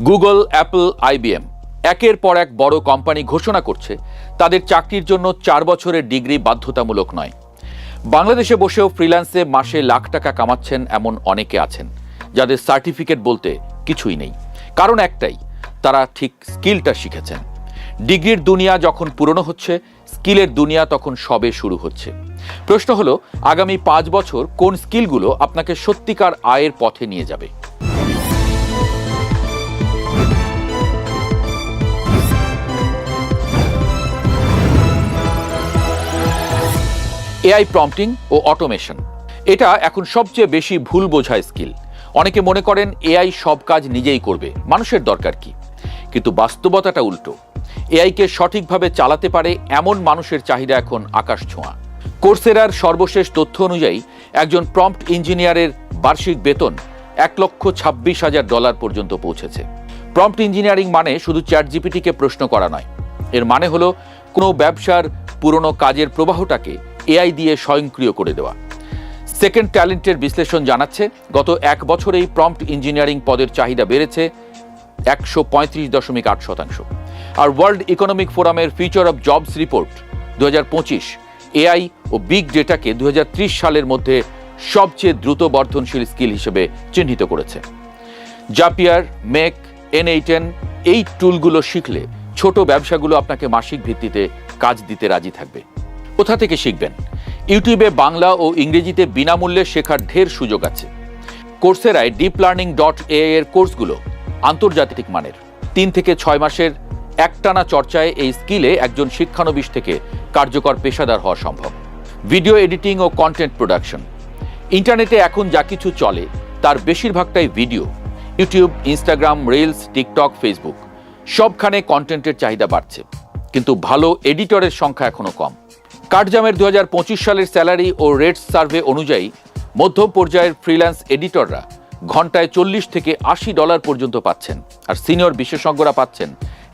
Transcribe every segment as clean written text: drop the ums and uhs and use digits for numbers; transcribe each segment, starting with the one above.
Google, Apple, IBM একের পর এক বড় কোম্পানি ঘোষণা করছে তাদের চাকরির জন্য 4 বছরের ডিগ্রি বাধ্যতামূলক নয়। বাংলাদেশে বসেও ফ্রিল্যান্সে মাসে লাখ টাকা কামাচ্ছেন এমন অনেকে আছেন যাদের সার্টিফিকেট বলতে কিছুই নেই। কারণ একটাই, তারা ঠিক স্কিলটা শিখেছেন। ডিগ্রির দুনিয়া যখন পুরনো হচ্ছে, স্কিলের দুনিয়া তখন সবে শুরু হচ্ছে। প্রশ্ন হলো, আগামী 5 বছর কোন স্কিলগুলো আপনাকে সত্যিকার আয়ের পথে নিয়ে যাবে? এআই প্রম্পটিং ও অটোমেশন, এটা এখন সবচেয়ে বেশি ভুল বোঝায় স্কিল। অনেকে মনে করেন এআই সব কাজ নিজেই করবে, মানুষের দরকার কি? কিন্তু বাস্তবতাটা উল্টো। এআইকে সঠিকভাবে চালাতে পারে এমন মানুষের চাহিদা এখন আকাশ ছোঁয়া। কোর্সেরার সর্বশেষ তথ্য অনুযায়ী একজন প্রম্পট ইঞ্জিনিয়ারের বার্ষিক বেতন $1,26,000 পর্যন্ত পৌঁছেছে। প্রম্পট ইঞ্জিনিয়ারিং মানে শুধু চ্যাটজিপিটিকে প্রশ্ন করা নয়। এর মানে হলো কোনো ব্যবসার পুরনো কাজের প্রবাহটাকে এআই দিয়ে স্বয়ংক্রিয় করে দেওয়া। সেকেন্ড ট্যালেন্টের বিশ্লেষণ জানাচ্ছে, গত 1 বছরেই প্রম্পট ইঞ্জিনিয়ারিং পদের চাহিদা বেড়েছে 135.8%। আর ওয়ার্ল্ড ইকোনমিক ফোরামের future of jobs report 2025 AI ও বিগ ডেটাকে 2030 সালের মধ্যে সবচেয়ে দ্রুত বর্ধনশীল স্কিল হিসেবে চিহ্নিত করেছে। জাপিয়ার, মেক, N8N এই টুলগুলো শিখলে ছোট ব্যবসাগুলো আপনাকে মাসিক ভিত্তিতে কাজ দিতে রাজি থাকবে। কোথা থেকে শিখবেন? ইউটিউবে বাংলা ও ইংরেজিতে বিনামূল্যে শেখার ঢের সুযোগ আছে। কোর্সেরায় deeplearning.ai এর কোর্সগুলো আন্তর্জাতিক মানের। 3 থেকে 6 মাসের একটানা চর্চায় এই স্কিলে একজন শিক্ষানবিশ থেকে কার্যকর পেশাদার হওয়া সম্ভব। ভিডিও এডিটিং ও কন্টেন্ট প্রোডাকশন, ইন্টারনেটে এখন যা কিছু চলে তার বেশিরভাগটাই video. YouTube, Instagram, reels, TikTok, Facebook সবখানে কন্টেন্টের চাহিদা বাড়ছে, কিন্তু ভালো এডিটরের সংখ্যা এখনো কম। কার্টজামের 2025 সালের স্যালারি ও রেটস সার্ভে অনুযায়ী মধ্যম পর্যায়ের ফ্রিল্যান্স এডিটররা ঘন্টায় $40 থেকে $80 পর্যন্ত পাচ্ছেন, আর সিনিয়র বিশেষজ্ঞরা পাচ্ছেন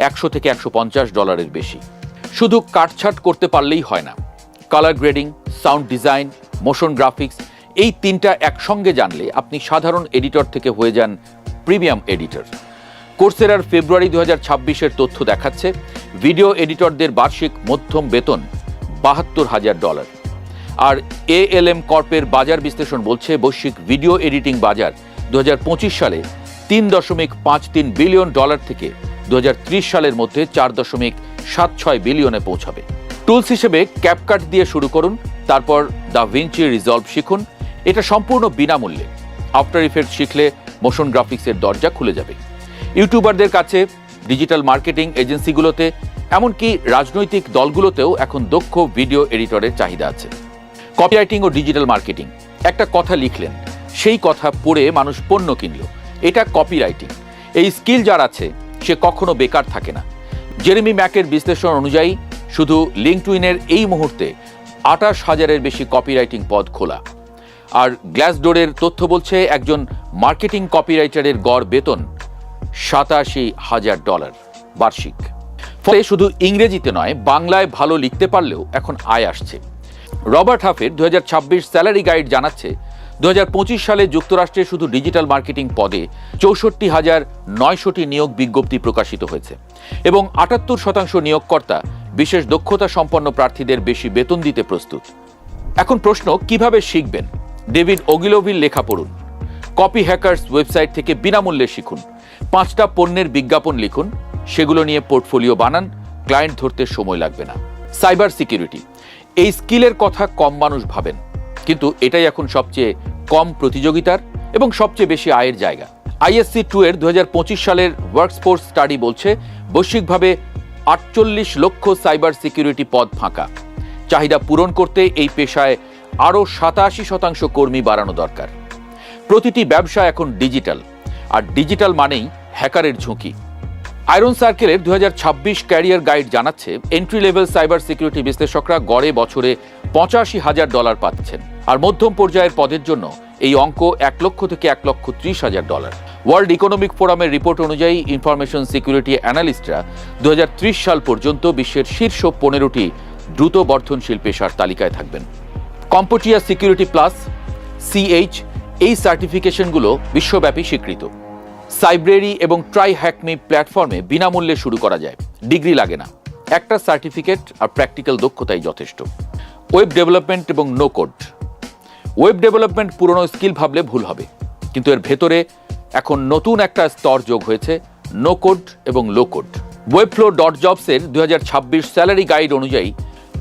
$100 থেকে $150 বেশি। শুধু কাটছাট করতে পারলেই হয় না, colour grading, sound design, motion graphics এই 3টা একসঙ্গে জানলে আপনি সাধারণ এডিটর থেকে হয়ে যান প্রিমিয়াম এডিটর। কোর্সেরার ফেব্রুয়ারি 2026-এর তথ্য দেখাচ্ছে ভিডিও এডিটরদের বার্ষিক মধ্যম বেতন $72,000। আর ALM কর্পের বাজার বিশ্লেষণ বলছে বৈশ্বিক ভিডিও এডিটিং বাজার 2025 সালে $3.53 বিলিয়ন থেকে 2030 সালের মধ্যে $4.76 বিলিয়নে পৌঁছাবে। টুলস হিসেবে ক্যাপকাট দিয়ে শুরু করুন, তারপর দাভিঞ্চি রিজলভ শিখুন। এটা সম্পূর্ণ বিনামূল্যে। আফটার ইফেক্ট শিখলে মোশন গ্রাফিক্সের দরজা খুলে যাবে। ইউটিউবারদের কাছে, ডিজিটাল মার্কেটিং এজেন্সিগুলোতে, এমনকি রাজনৈতিক দলগুলোতেও এখন দক্ষ ভিডিও এডিটরের চাহিদা আছে। কপিরাইটিং ও ডিজিটাল মার্কেটিং, একটা কথা লিখলেন, সেই কথা পড়ে মানুষ পণ্য কিনল, এটা কপিরাইটিং। এই স্কিল যার আছে সে কখনো বেকার থাকে না। জেরেমি ম্যাকের বিশ্লেষণ অনুযায়ী শুধু লিঙ্কডইনের এই মুহূর্তে 28,000-এর বেশি কপিরাইটিং পদ খোলা। আর গ্লাসডোরের তথ্য বলছে একজন মার্কেটিং কপিরাইটারের গড় বেতন $87,000 বার্ষিক। ফলে শুধু ইংরেজিতে নয়, বাংলায় ভালো লিখতে পারলেও এখন আয় আসছে। রবার্ট হাফের 2026 স্যালারি গাইড জানাচ্ছে 2025 সালে যুক্তরাষ্ট্রে শুধু ডিজিটাল মার্কেটিং পদে 64,900টি নিয়োগ বিজ্ঞপ্তি প্রকাশিত হয়েছে এবং 78% নিয়োগকর্তা বিশেষ দক্ষতা সম্পন্ন প্রার্থীদের বেশি বেতন দিতে প্রস্তুত। এখন প্রশ্ন, কিভাবে শিখবেন? ডেভিড ওগিলোভির লেখা পড়ুন, কপি হ্যাকার্স ওয়েবসাইট থেকে বিনামূল্যে শিখুন, 5টা পণ্যের বিজ্ঞাপন লিখুন, সেগুলো নিয়ে পোর্টফোলিও বানান, ক্লায়েন্ট ধরতে সময় লাগবে না। সাইবার সিকিউরিটি, এই স্কিলের কথা কম মানুষ ভাবেন, কিন্তু এটাই এখন সবচেয়ে কম প্রতিযোগিতার এবং সবচেয়ে বেশি আয়ের জায়গা। ISC2 এর 2025 সালের ওয়ার্কফোর্স স্টাডি বলছে বৈশ্বিকভাবে 48 লক্ষ সাইবার সিকিউরিটি পদ ফাঁকা। চাহিদা পূরণ করতে এই পেশায় আরও 87% কর্মী বাড়ানো দরকার। প্রতিটি ব্যবসা এখন ডিজিটাল, আর ডিজিটাল মানেই হ্যাকারের ঝুঁকি। আয়রন সার্কেলের 2026 ক্যারিয়ার গাইড জানাচ্ছে এন্ট্রি লেভেল সাইবার সিকিউরিটি বিশ্লেষকরা গড়ে বছরে $85,000 পাচ্ছেন, আর মধ্যম পর্যায়ের পদের জন্য এই অঙ্ক $1 লক্ষ থেকে $1,30,000। ওয়ার্ল্ড ইকোনমিক ফোরামের রিপোর্ট অনুযায়ী ইনফরমেশন সিকিউরিটি অ্যানালিস্টরা 2030 সাল পর্যন্ত বিশ্বের শীর্ষ 15টি দ্রুত বর্ধনশীল পেশার তালিকায় থাকবেন। কম্পোটিয়া সিকিউরিটি প্লাস, CH এই সার্টিফিকেশনগুলো বিশ্বব্যাপী স্বীকৃত। সাইব্রেরি এবং ট্রাই হ্যাকমি প্ল্যাটফর্মে বিনামূল্যে শুরু করা যায়, ডিগ্রি লাগে না, একটা সার্টিফিকেট আর প্র্যাকটিক্যাল দক্ষতাই যথেষ্ট। ওয়েব ডেভেলপমেন্ট এবং নো কোড। ওয়েব ডেভেলপমেন্ট পুরনো স্কিল ভাবলে ভুল হবে, কিন্তু এর ভেতরে এখন নতুন একটা স্তর যোগ হয়েছে, নো কোড এবং লো কোড। webflow.jobs-এর 2026 স্যালারি গাইড অনুযায়ী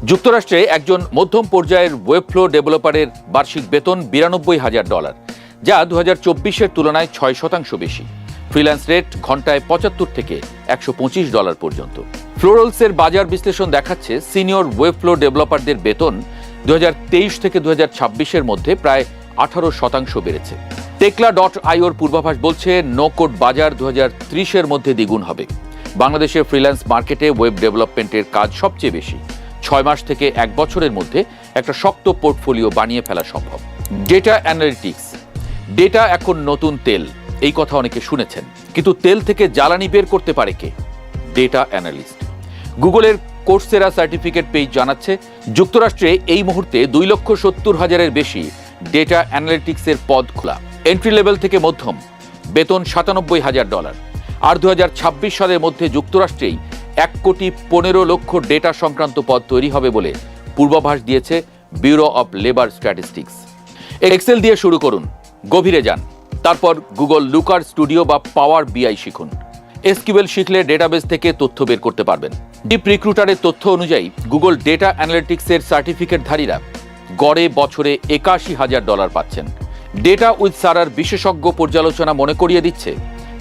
যুক্তরাষ্ট্রে একজন মধ্যম পর্যায়ের ওয়েবফ্লো ডেভেলপারের বার্ষিক বেতন $92,000, যা 2024-এর তুলনায় 6% বেশি। ফ্রিল্যান্স রেট ঘন্টায় $75 থেকে $125 পর্যন্ত। ফ্লোরলসের বাজার বিশ্লেষণ দেখাচ্ছে সিনিয়র ওয়েবফ্লো ডেভেলপারদের বেতন 2023 থেকে 2026-এর মধ্যে প্রায় 18% বেড়েছে। টেকলা.ioর পূর্বাভাস বলছে নো কোড বাজার 2030-এর মধ্যে দ্বিগুণ হবে। বাংলাদেশের ফ্রিল্যান্স মার্কেটে ওয়েব ডেভেলপমেন্টের কাজ সবচেয়ে বেশি। 6 মাস থেকে 1 বছরের মধ্যে একটা শক্ত পোর্টফোলিও বানিয়ে ফেলা সম্ভব। Data analytics. ডেটা এখন নতুন তেল, এই কথা অনেকে শুনেছেন, কিন্তু তেল থেকে জ্বালানি বের করতে পারে কে? Data analyst. গুগলের কোর্সেরা সার্টিফিকেট পেজ জানাচ্ছে যুক্তরাষ্ট্রে এই মুহূর্তে 2,70,000-এর বেশি ডেটা অ্যানালিটিক্সের পদ খোলা। এন্ট্রি লেভেল থেকে মধ্যম, বেতন $97,000। আর 2026 সালের মধ্যে যুক্তরাষ্ট্রেই 1,15,00,000 ডেটা সংক্রান্ত পদ তৈরি হবে বলে পূর্বাভাস দিয়েছে Bureau of Labor Statistics. Excel দিয়ে শুরু করুন, গভীরে যান, তারপর গুগল লুকার স্টুডিও বা পাওয়ার বিআই শিখুন। এসকিউএল শিখলে ডেটাবেস থেকে তথ্য বের করতে পারবেন। ডিপ রিক্রুটারের তথ্য অনুযায়ী গুগল ডেটা অ্যানালিটিক্সের সার্টিফিকেটধারীরা গড়ে বছরে $81,000 পাচ্ছেন। ডেটা উইথ সারার বিশেষজ্ঞ পর্যালোচনা মনে করিয়ে দিচ্ছে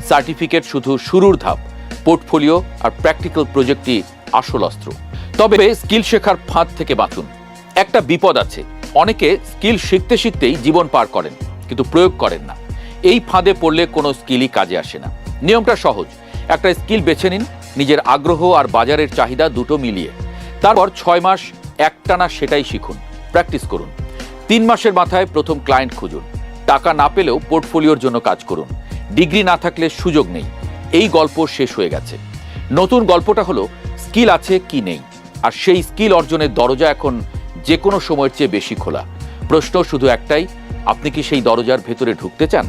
সার্টিফিকেট শুধু শুরুর ধাপ, পোর্টফোলিও আর প্র্যাকটিক্যাল প্রজেক্টই আসল অস্ত্র। তবে স্কিল শেখার ফাঁদ থেকে বাঁচুন। একটা বিপদ আছে, অনেকে স্কিল শিখতে শিখতেই জীবন পার করেন কিন্তু প্রয়োগ করেন না। এই ফাঁদে পড়লে কোনো স্কিলই কাজে আসে না। নিয়মটা সহজ, একটা স্কিল বেছে নিন, নিজের আগ্রহ আর বাজারের চাহিদা দুটো মিলিয়ে, তারপর 6 মাস একটানা সেটাই শিখুন, প্র্যাকটিস করুন। 3 মাসের মাথায় প্রথম ক্লায়েন্ট খুঁজুন। টাকা না পেলেও পোর্টফোলিওর জন্য কাজ করুন। ডিগ্রি না থাকলে সুযোগ নেই, এই গল্প শেষ হয়ে গেছে। নতুন গল্পটা হলো স্কিল আছে কি নেই, আর সেই স্কিল অর্জনের দরজা এখন যে কোনো সময়ের চেয়ে বেশি খোলা। প্রশ্ন শুধু একটাই, আপনি কি সেই দরজার ভেতরে ঢুকতে চান?